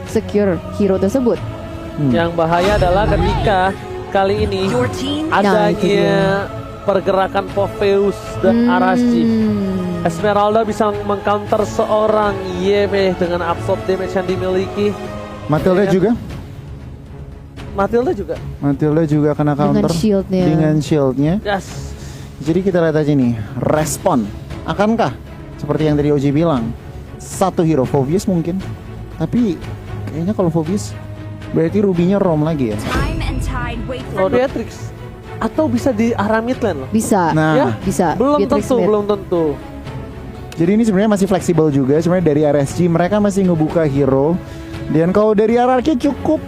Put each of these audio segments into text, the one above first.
secure hero tersebut. Yang bahaya adalah ketika kali ini adanya pergerakan Popheus dan Arashi. Esmeralda bisa mengcounter seorang Yeme dengan absorb damage yang dimiliki. Matilda juga. Matilda juga kena counter dengan shieldnya. Yes. Jadi kita lihat aja nih, respon akankah seperti yang tadi Oji bilang, satu hero Phoveus mungkin, tapi kayaknya kalau Phoveus berarti Ruby-nya Rom lagi ya. Oh, Beatrix atau bisa di arah mid lane loh. Bisa. Nah, Ya? Bisa. Belum Beatrix tentu, mid. belum tentu. Jadi ini sebenarnya masih fleksibel juga. Sebenarnya dari RSG mereka masih ngebuka hero. Dan kalau dari RRQ cukup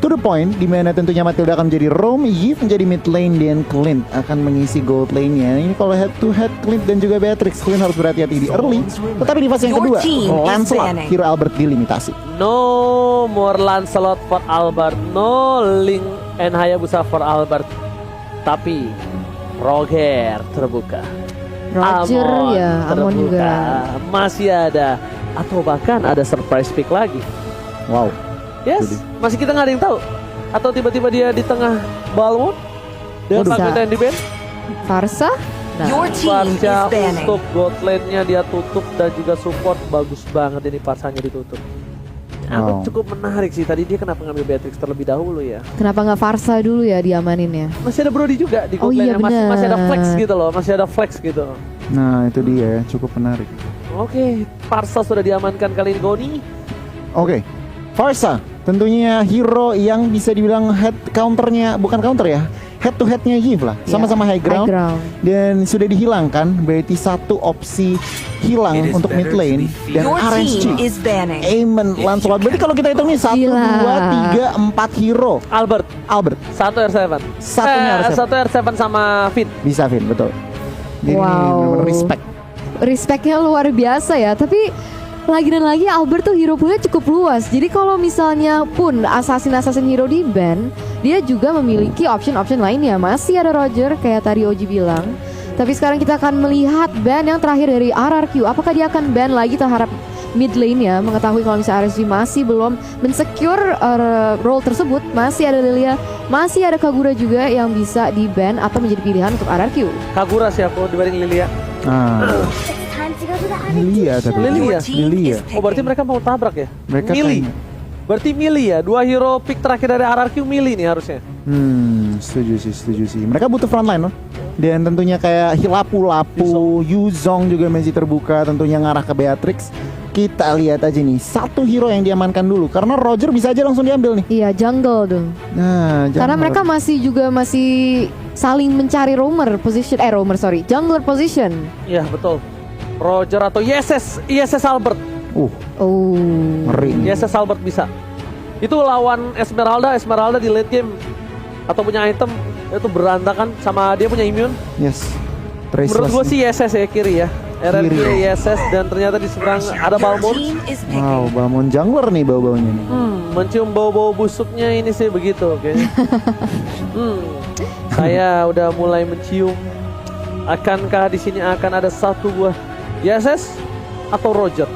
to the point, di mana tentunya Matilda akan menjadi roam, Yves menjadi mid lane, dan Clint akan mengisi gold lane-nya. Ini kalau head to head Clint dan juga Beatrix, Clint harus berhati-hati di early. Tetapi di fase yang kedua, Lancelot, hero Albert dilimitasi. No more Lancelot for Albert, no Link and Hayabusa for Albert. Tapi Roger terbuka. Roger ya, Amon terbuka. juga. Masih ada, atau bahkan ada surprise pick lagi. Wow. Yes, masih kita nggak ada yang tahu. Atau tiba-tiba dia di tengah Balmond dan Bisa. pakai di band. Farsa? Nah, Parsa untuk gold lane-nya dia tutup dan juga support bagus banget ini Parsanya ditutup. Aku cukup menarik sih tadi dia kenapa ngambil Beatrix terlebih dahulu ya. kenapa nggak Farsa dulu ya diamaninnya? Masih ada Brody juga di Oh gold iya, lane-nya. Masih ada benar. flex gitu loh, masih ada flex gitu. Nah itu dia, cukup menarik. Oke, Parsa sudah diamankan kali ini Goni. Oke, Farsa tentunya hero yang bisa dibilang head counternya, bukan counter ya, head to headnya Yves lah, sama-sama high ground. Dan sudah dihilangkan, berarti satu opsi hilang untuk mid lane. Dan RSG, Aemon, Lancelot. Berarti kalau kita hitung nih 1, 2, 3, 4 hero. Albert, satu R7. Satunya R7. Satu R7 sama Fit. Bisa Vin, betul. Jadi Wow. respect. Respectnya luar biasa ya. Tapi lagi dan lagi Albert tuh hero poolnya cukup luas. Jadi kalau misalnya pun assassin hero di ban, dia juga memiliki option lainnya. Masih ada Roger kayak tadi Oji bilang. Tapi sekarang kita akan melihat ban yang terakhir dari RRQ. Apakah dia akan ban lagi terhadap mid lane-nya? Mengetahui kalau misalnya RSG masih belum mensecure role tersebut. Masih ada Lilia, masih ada Kagura juga yang bisa di ban atau menjadi pilihan untuk RRQ. Kagura sih aku dibanding Lilia. Lilia. Oh berarti mereka mau tabrak ya? Mereka Millie. kayaknya. Berarti Millie ya, dua hero pick terakhir dari RRQ Millie nih harusnya. Setuju sih. Mereka butuh frontline loh. Dan tentunya kayak Lapu, Yuzong juga masih terbuka, tentunya ngarah ke Beatrix. Kita lihat aja nih, satu hero yang diamankan dulu karena Roger bisa aja langsung diambil nih. Iya, jungle dong. Nah, Karena mereka masih saling mencari jungler position. Iya betul. Roger atau ISS Albert. Oh. Ngeri nih. ISS Albert bisa. Itu lawan Esmeralda di late game atau punya item itu berantakan sama dia punya immune. Yes. Menurut gue sih ISS ya kiri ya. RRQ Kiri. ISS dan ternyata di seberang ada Balmond. Wow, Balmond jungler nih bau-baunya nih. Mencium bau-bau busuknya ini sih begitu kayaknya. Saya udah mulai mencium. Akankah di sini akan ada satu buah ISS atau Roger?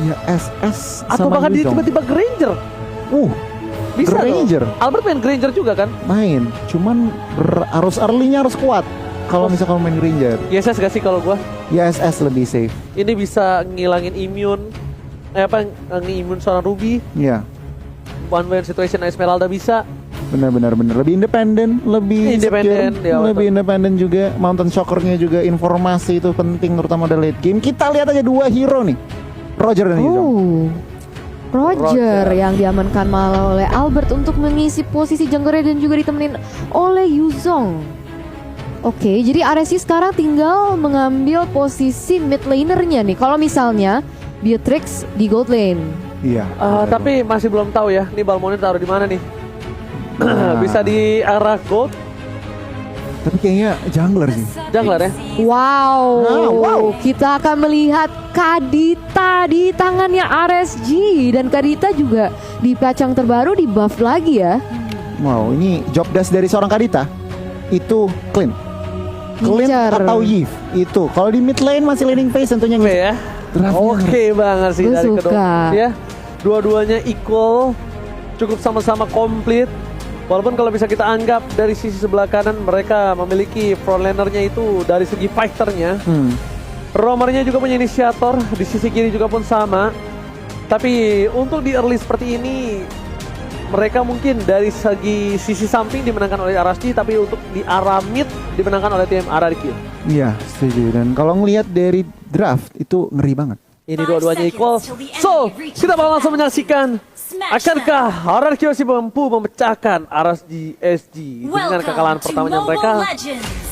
Ya SS Atau sama bahkan dia Yuzong. tiba-tiba Granger. Bisa Granger. tuh. Albert main Granger juga kan? Main, cuman harus early-nya harus kuat. Kalau misalkan main Granger, ISS gak sih kalau gua? ya SS lebih safe. Ini bisa ngilangin immune. Nge-immune seorang Ruby. Ya, One way situation Esmeralda bisa. benar. Lebih independen, lebih Independen, secure, ya, lebih independen juga. Mountain Shockernya juga informasi itu penting, terutama di late game. Kita lihat aja dua hero nih, Roger dan Yuzong. Roger yang diamankan malah oleh Albert untuk mengisi posisi junglernya dan juga ditemenin oleh Yuzong. Oke, jadi RSC sekarang tinggal mengambil posisi mid lanernya nih. Kalau misalnya Beatrix di gold lane. Iya. Tapi masih belum tahu ya. Nih Balmondnya taruh di mana nih? Bisa di arah gold. Tapi kayaknya jungler sih. Jungler ya. Wow. Kita akan melihat Kadita di tangannya RSG dan Kadita juga di patch yang terbaru di buff lagi ya. Wow, ini job desk dari seorang Kadita itu Clint atau Yves itu. Kalau di mid lane masih leading phase tentunya Oke ya. Oke banget sih Gue dari suka. kedua. Ya. Dua-duanya equal, cukup sama-sama komplit. Walaupun kalau bisa kita anggap dari sisi sebelah kanan mereka memiliki frontlanernya itu dari segi fighternya. Roamernya juga punya inisiator, di sisi kiri juga pun sama. Tapi untuk di early seperti ini mereka mungkin dari sisi samping dimenangkan oleh RSG, tapi untuk di arah mid dimenangkan oleh tim RRQ. Iya, setuju. Dan kalau ngelihat dari draft itu ngeri banget. Ini dua-duanya equal. So, kita bakal langsung menyaksikan. Akankah RRQ mampu memecahkan RSG SG dengan kekalahan pertamanya mereka?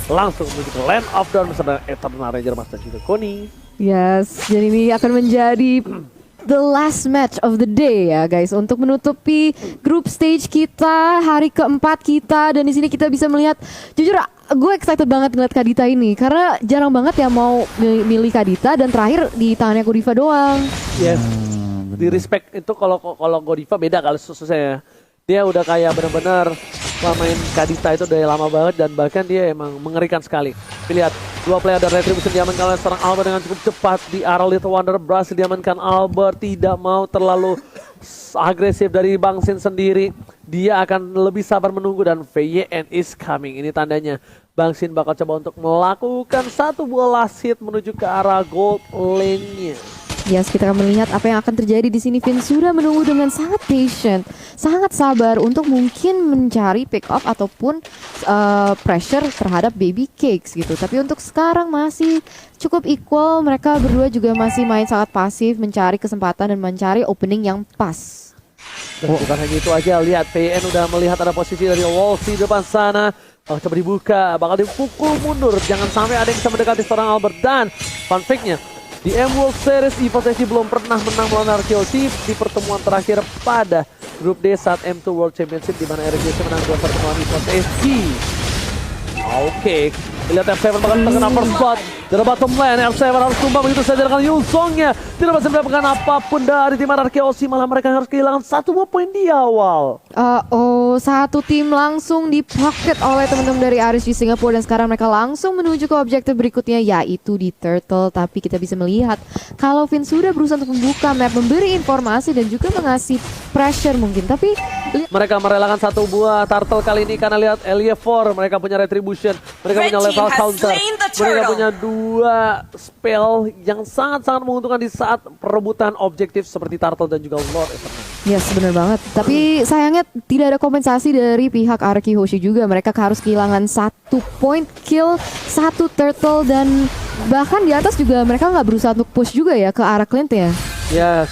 Langsung menuju ke Land of Dawn bersama Eternal Ranger Mas dan juga Koni. Yes, jadi ini akan menjadi the last match of the day ya guys, untuk menutupi group stage kita, hari keempat kita. Dan di sini kita bisa melihat, jujur gue excited banget ngeliat Kadita ini karena jarang banget ya mau milih Kadita, dan terakhir di tangannya Godiva doang. Yes, di respect itu kalau Godiva beda kalau saya. Dia udah kayak benar-benar main Kadita itu udah lama banget, dan bahkan dia emang mengerikan sekali. Lihat, dua player dari Retribution diamankan oleh seorang Albert dengan cukup cepat. Di arah Little Wonder berhasil diamankan. Albert tidak mau terlalu agresif dari Bang Sin sendiri. Dia akan lebih sabar menunggu, dan VYN is coming. Ini tandanya Bang Sin bakal coba untuk melakukan satu buah last hit menuju ke arah gold lane-nya. Yes, kita akan melihat apa yang akan terjadi di sini. Vin sudah menunggu dengan sangat patient, sangat sabar untuk mungkin mencari pick up ataupun pressure terhadap Baby Cakes gitu. Tapi untuk sekarang masih cukup equal. Mereka berdua juga masih main sangat pasif, mencari kesempatan dan mencari opening yang pas. Dan bukan hanya itu aja, lihat PN udah melihat ada posisi dari Wolsey depan sana. Bakal coba dibuka, bakal dipukul mundur. Jangan sampai ada yang bisa mendekati seorang Albert. Dan fun fact-nya, di M-World Series, EVOS SG belum pernah menang melawan RRQ di pertemuan terakhir pada grup D saat M2 World Championship, di mana RRQ menang 2 pertemuan EVOS SG. Oke, lihat F7 bakal terkena first blood dari bottom lane. F7 harus tumbang begitu saja dengan Yulsongnya. Tidak bisa mendapatkan apapun dari tim RRQ, malah mereka harus kehilangan satu buah poin di awal. Satu tim langsung dipocket oleh teman-teman dari RSG Singapura, dan sekarang mereka langsung menuju ke objektif berikutnya, yaitu di Turtle. Tapi kita bisa melihat kalau Vin sudah berusaha untuk membuka map, memberi informasi dan juga mengasih pressure mungkin, tapi mereka merelakan satu buah Turtle kali ini karena lihat Elia4, mereka punya Retribution, mereka punya level counter, mereka punya dua spell yang sangat-sangat menguntungkan di saat perebutan objektif seperti Turtle dan juga Lord Eternal. yes, benar banget. Tapi sayangnya tidak ada kompensasi dari pihak RRQ Hoshi juga. Mereka harus kehilangan 1 point kill, 1 turtle, dan bahkan di atas juga mereka nggak berusaha untuk push juga ya ke arah Clint ya. Yes,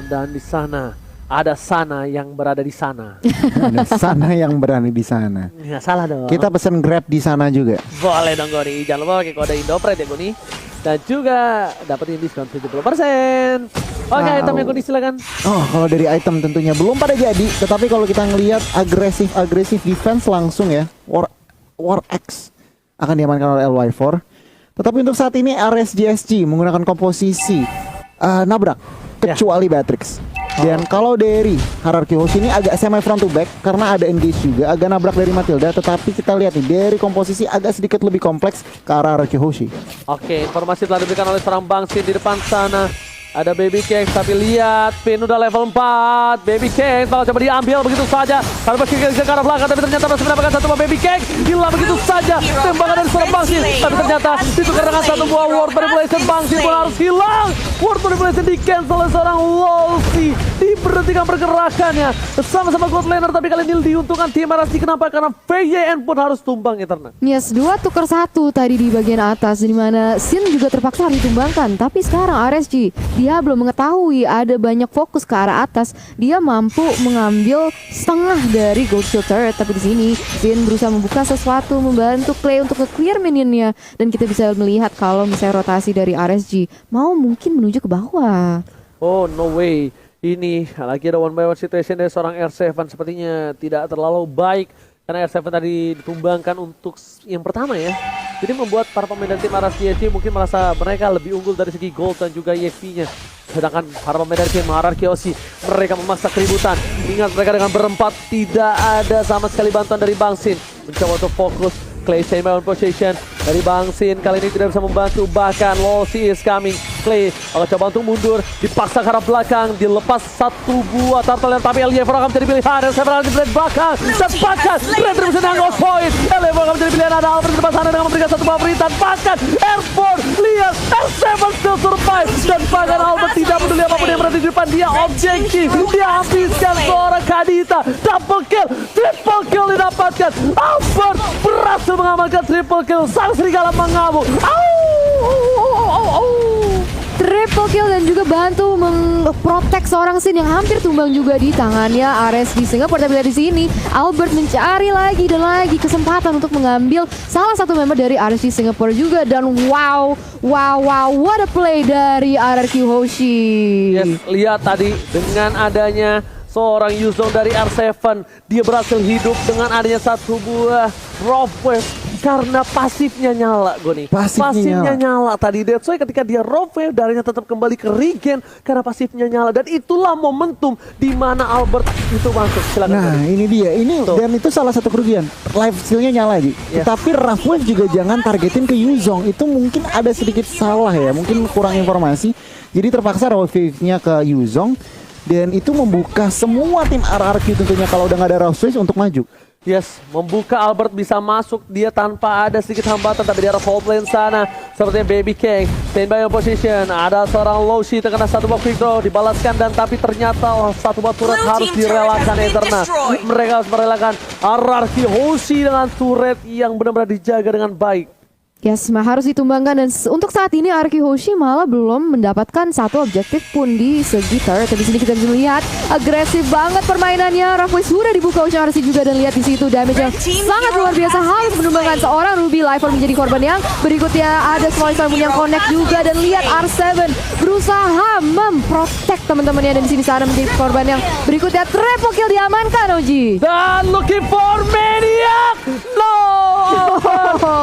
dan di sana ada Sana yang berada di sana. Ada Sana yang berani di sana. Nggak salah dong. Kita pesen Grab di sana juga. Boleh dong Goni, jangan lupa pakai kode Indopret ya Goni. Dan juga dapetin diskon 70%. Oke, itemnya Goni silakan. Oh, kalau dari item tentunya belum pada jadi, tetapi kalau kita ngelihat agresif defense langsung ya, War X akan diamankan oleh LY4. Tetapi untuk saat ini RSGSG menggunakan komposisi nabrak, kecuali Batrix. Dan kalau dari RRQ Hoshi ini agak semi front to back karena ada engage juga, agak nabrak dari Matilda. Tetapi kita lihat nih, dari komposisi agak sedikit lebih kompleks ke arah RRQ Hoshi. Oke, informasi telah diberikan oleh seorang Bang Sin di depan sana. Ada Baby Cake, tapi lihat Pin udah level 4. Baby Cake bakal coba diambil begitu saja. Kalau ke arah belakang, tapi ternyata masih mendapatkan satu buah Baby Cake. Hilang begitu saja. Tembakan dari seorang Bang Sin, tapi ternyata ditukarkan satu buah Ward Manipulation. Bang Sin pun harus hilang. Ward Manipulation di cancel oleh seorang Wolsey. Diberhentikan pergerakannya. Sama-sama gold laner, tapi kali ini diuntungkan tim RSG. Kenapa? Karena VYN pun harus tumbang Eternal. Yes, 2 tukar 1 tadi di bagian atas, di mana Sin juga terpaksa harus ditumbangkan. Tapi sekarang RSG, dia belum mengetahui ada banyak fokus ke arah atas. Dia mampu mengambil setengah dari gold shield turret. Tapi di sini Vin berusaha membuka sesuatu, membantu Clay untuk nge-clear minionnya. Dan kita bisa melihat kalau misalnya rotasi dari RSG mau mungkin menuju ke bawah. Oh no way. Ini lagi ada one by one situation dari seorang R7, sepertinya tidak terlalu baik. Karena R7 tadi ditumbangkan untuk yang pertama ya. Jadi membuat para pemain dari tim RRQ mungkin merasa mereka lebih unggul dari segi gold dan juga EXP-nya. Sedangkan para pemain dari tim RRQ mereka memaksa keributan. Ingat, mereka dengan berempat, tidak ada sama sekali bantuan dari Bang Sin. Mencoba untuk fokus. Clay stay on position dari Bang Sin kali ini tidak bisa membantu. Bahkan Losi is coming. Clay akan coba untuk mundur, dipaksa ke arah belakang, dilepas satu buah turtle yang tapi Eliever akan menjadi pilihan. Dan Several di belakang dan bahkan Red bisa nangos point. Eliever akan menjadi pilihan, ada Albert di depan sana dengan memberikan satu buah perintah. Bahkan Airborne, lihat R7 still survive dan bahkan Albert tidak peduli apapun yang berada di depan dia, objektif. Dia habiskan seorang Kadita, double kill, triple kill didapatkan. Albert berhasil mengamankan triple kill, sang serigala mengamuk. Triple kill dan juga bantu memprotek seorang Sin yang hampir tumbang juga di tangannya RSG Singapore. Tapi di sini Albert mencari lagi dan lagi kesempatan untuk mengambil salah satu member dari RSG Singapore juga. Dan wow, what a play dari RRQ Hoshi. Yes, lihat tadi dengan adanya seorang Yuzong dari R7, dia berhasil hidup dengan adanya satu buah Rough Wave karena pasifnya nyala, Goni. Pasifnya nyala tadi. That's why ketika dia Rough Wave, darahnya tetap kembali ke regen karena pasifnya nyala. Dan itulah momentum di mana Albert itu masuk. Silakan, nah, Goni. ini dia. Dan itu salah satu kerugian. Life steal-nya nyala, Ji. Yes. Tapi Rough Wave juga jangan targetin ke Yuzong. Itu mungkin ada sedikit salah ya. Mungkin kurang informasi. Jadi terpaksa Rough Wave-nya ke Yuzong. Dan itu membuka semua tim RRQ tentunya kalau udah nggak ada Rough Wave untuk maju. Yes, membuka Albert bisa masuk dia tanpa ada sedikit hambatan. Tapi di arah fault lane sana sepertinya Baby King standby on position. Ada seorang Loshi terkena satu buah quick draw, dibalaskan dan tapi ternyata satu buah turret harus direlakan Eterna. Mereka harus merelakan RRQ Hoshi dengan turret yang benar-benar dijaga dengan baik. Yes, harus ditumbangkan dan untuk saat ini RRQ Hoshi malah belum mendapatkan satu objektif pun di segi turret. Di sini kita bisa lihat agresif banget permainannya. Rafway sudah dibuka Ocean RC juga dan lihat di situ damage yang sangat luar biasa harus menumbangkan seorang Ruby Lifer menjadi korban yang berikutnya. Ada Small Salmon yang connect juga dan lihat R7 berusaha memprotek teman-temannya dan di sini sana menjadi korban yang berikutnya. Triple kill diamankan, Oji. Dan looking for Maniac. No,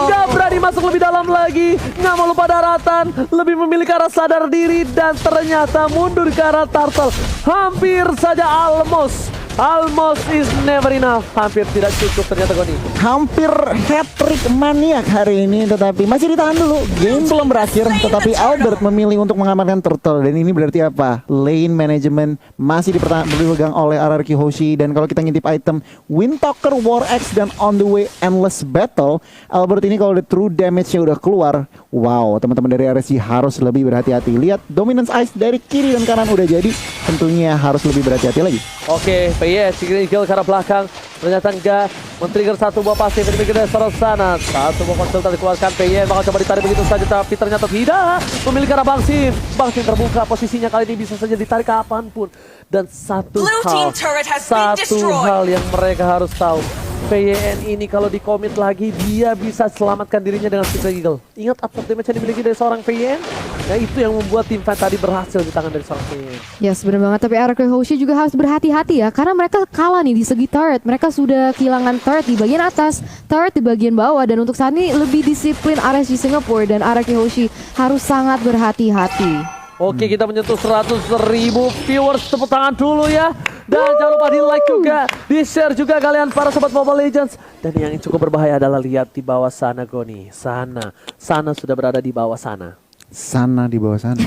nggak berani masuk lebih dalam lagi, nggak mau lupa daratan, lebih memilih ke arah sadar diri dan ternyata mundur ke arah turtle. Hampir saja almost is never enough. Hampir tidak cukup ternyata, Goni. Hampir hat-trick Maniac hari ini, tetapi masih ditahan dulu. Game belum berakhir, tetapi Albert memilih untuk mengamankan turtle. Dan ini berarti apa? Lane management masih dipegang oleh RRQ Hoshi. Dan kalau kita ngintip item Windtalker, War Axe, dan On The Way Endless Battle, Albert ini kalau the true damage-nya udah keluar, wow, teman-teman dari RSG harus lebih berhati-hati. Lihat Dominance Ice dari kiri dan kanan udah jadi, tentunya harus lebih berhati-hati lagi. Oke, PS kill ke arah belakang, ternyata enggak men-trigger satu buah pasif ini dari seorang sana. Satu buah konsultan dikeluarkan, PS bakal coba ditarik begitu saja tapi ternyata tidak memilih ke arah Bangsin terbuka, posisinya kali ini bisa saja ditarik kapanpun. Dan satu hal yang mereka harus tahu, PYN ini kalau di commit lagi dia bisa selamatkan dirinya dengan Secret Eagle. Ingat absorb damage yang dimiliki dari seorang PYN? Nah itu yang membuat tim fight tadi berhasil di tangan dari seorang PYN. Yes, benar banget. Tapi RRQ Hoshi juga harus berhati-hati ya, karena mereka kalah nih di segi turret. Mereka sudah kehilangan turret di bagian atas, turret di bagian bawah. Dan untuk saat ini lebih disiplin RSG Singapore dan RRQ Hoshi harus sangat berhati-hati. Oke, kita menyentuh 100.000 viewers. Tepuk tangan dulu ya. Dan jangan lupa di like juga, di share juga kalian para sobat Mobile Legends. Dan yang cukup berbahaya adalah lihat di bawah sana, Goni. Sana sudah berada di bawah sana. Sana di bawah sana.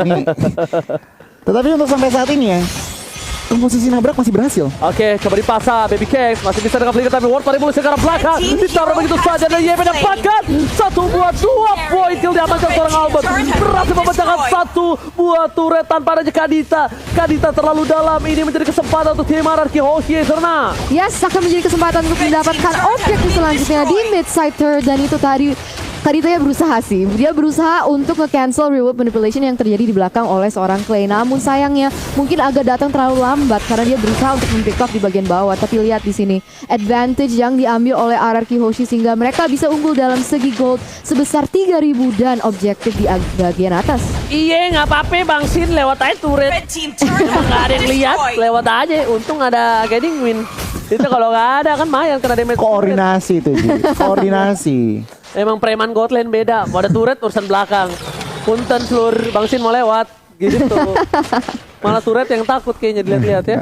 Ini. Tetapi untuk sampai saat ini ya, komposisi nabrak masih berhasil. Oke, coba dipasang Baby Cakes masih bisa dengan flicker tapi Ward revolusi ke arah belakang. Ditaruh begitu saja dan YP mendapatkan satu buah 2 poin kill diamankan seorang Albert. Berhasil memecahkan satu buah turret tanpa adanya Kadita. Kadita terlalu dalam, ini menjadi kesempatan untuk tim RRQ Hoshi Eterna. Yes, akan menjadi kesempatan untuk mendapatkan objektif selanjutnya di mid side turret dan itu tadi Kadita ya berusaha sih, dia berusaha untuk nge-cancel reward manipulation yang terjadi di belakang oleh seorang Clay. Namun sayangnya mungkin agak datang terlalu lambat karena dia berusaha untuk men-pick up di bagian bawah. Tapi lihat di sini advantage yang diambil oleh RRQ Hoshi sehingga mereka bisa unggul dalam segi gold sebesar 3.000 dan objektif di bagian atas. Iya, nggak apa-apa Bangsin lewat aja turret. Nggak ada yang lihat, lewat aja. Untung ada Guiding Wind. Itu kalau nggak ada kan mayan kena damage. Koordinasi itu, Ji. Koordinasi. Emang preman Gotland beda, mau ada turret urusan belakang. Punten seluruh Bangsin mau lewat gitu. Malah turret yang takut kayaknya dilihat-lihat ya.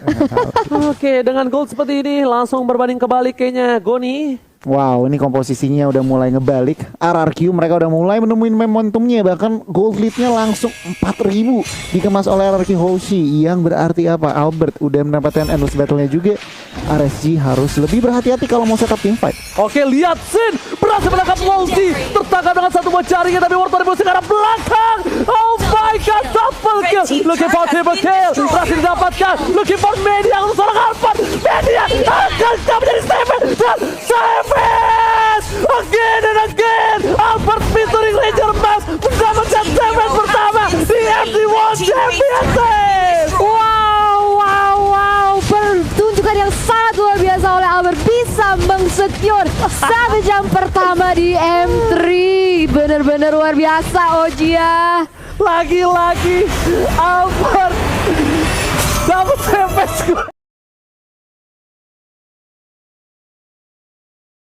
Oke, dengan gold seperti ini langsung berbanding kebalik kayaknya Goni. Wow, ini komposisinya udah mulai ngebalik. RRQ mereka udah mulai menemuin momentumnya. Bahkan gold lead-nya langsung 4.000 dikemas oleh RRQ Hoshi. Yang berarti apa? Albert udah mendapatkan endless battle-nya juga. RSG harus lebih berhati-hati kalau mau setup team fight. Oke, lihat Sin berhasil menangkap Wolsey, tertangkap dengan satu buah jaringan, tapi War 2000 sekarang belakang. Oh my god, double kill. Looking for triple kill, berhasil didapatkan. Looking for Media untuk seorang Alphard. Media akan menjadi Savage dan Savage again and again. Alphard featuring Ranger Mask mendapatkan Savage pertama di MD1 Championship. Wow, pertunjukan yang sangat luar biasa oleh Albert, bisa mengsecure Savage yang pertama di M3. Bener-bener luar biasa, Ojia. Lagi-lagi Albert dapat Savage.